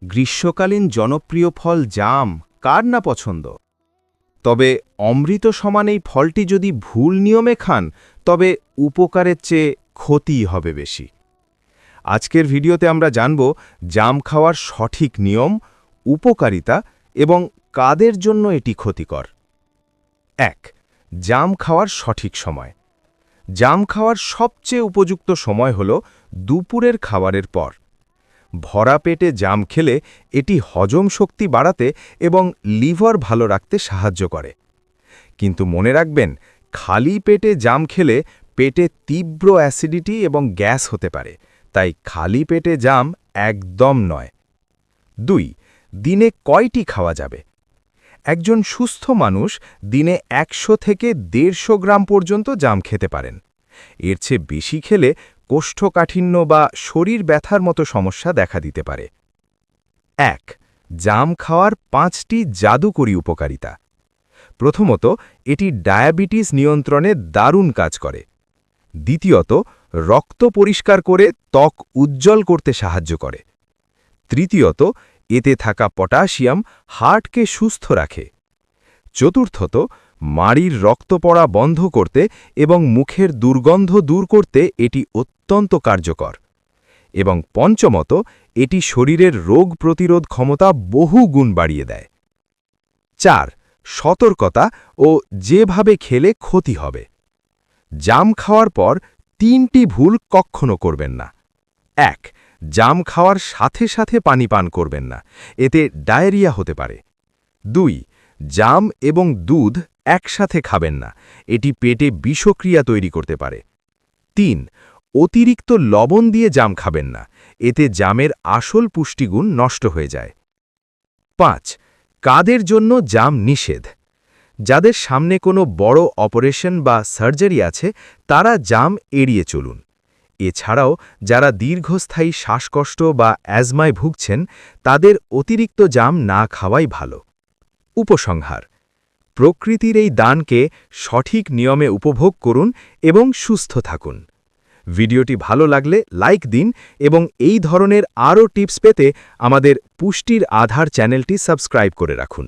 গ্রীষ্মকালীন জনপ্রিয় ফল জাম কার না পছন্দ। তবে অমৃত সমান এই ফলটি যদি ভুল নিয়মে খান তবে উপকারের চেয়ে ক্ষতিই হবে বেশি। আজকের ভিডিওতে আমরা জানব জাম খাওয়ার সঠিক নিয়ম, উপকারিতা এবং কাদের জন্য এটি ক্ষতিকর। ১. জাম খাওয়ার সঠিক সময়। জাম খাওয়ার সবচেয়ে উপযুক্ত সময় হল দুপুরের খাবারের পর। ভরা পেটে জাম খেলে এটি হজম শক্তি বাড়াতে এবং লিভার ভালো রাখতে সাহায্য করে। কিন্তু মনে রাখবেন, খালি পেটে জাম খেলে পেটে তীব্র অ্যাসিডিটি এবং গ্যাস হতে পারে, তাই খালি পেটে জাম একদম নয়। ২. দিনে কয়টি খাওয়া যাবে। একজন সুস্থ মানুষ দিনে ১০০ থেকে ১৫০ গ্রাম পর্যন্ত জাম খেতে পারেন। এর চেয়ে বেশি খেলে কোষ্ঠকাঠিন্য বা শরীর ব্যথার মতো সমস্যা দেখা দিতে পারে। ১. জাম খাওয়ার ৫টি জাদুকরী উপকারিতা। প্রথমত, এটি ডায়াবেটিস নিয়ন্ত্রণে দারুণ কাজ করে। দ্বিতীয়ত, রক্ত পরিষ্কার করে ত্বক উজ্জ্বল করতে সাহায্য করে। তৃতীয়ত, এতে থাকা পটাশিয়াম হার্টকে সুস্থ রাখে। চতুর্থত, মাড়ির রক্ত পড়া বন্ধ করতে এবং মুখের দুর্গন্ধ দূর করতে এটি অত্যন্ত কার্যকর। এবং পঞ্চমত, এটি শরীরের রোগ প্রতিরোধ ক্ষমতা বহু গুণ বাড়িয়ে দেয়। ৪. সতর্কতা ও যেভাবে খেলে ক্ষতি হবে। জাম খাওয়ার পর ৩টি ভুল কখনো করবেন না। ১. জাম খাওয়ার সাথে সাথে পানি পান করবেন না, এতে ডায়রিয়া হতে পারে। ২. জাম এবং দুধ একসাথে খাবেন না, এটি পেটে বিষক্রিয়া তৈরি করতে পারে। ৩. অতিরিক্ত লবণ দিয়ে জাম খাবেন না, এতে জামের আসল পুষ্টিগুণ নষ্ট হয়ে যায়। ৫. কাদের জন্য জাম নিষেধ। যাদের সামনে কোনো বড় অপারেশন বা সার্জারি আছে তারা জাম এড়িয়ে চলুন। এছাড়াও যারা দীর্ঘস্থায়ী শ্বাসকষ্ট বা অ্যাজমায় ভুগছেন তাদের অতিরিক্ত জাম না খাওয়াই ভালো। উপসংহার: প্রকৃতির এই দানকে সঠিক নিয়মে উপভোগ করুন এবং সুস্থ থাকুন। ভিডিওটি ভালো লাগলে লাইক দিন এবং এই ধরনের আরও টিপস পেতে আমাদের পুষ্টির আধার চ্যানেলটি সাবস্ক্রাইব করে রাখুন।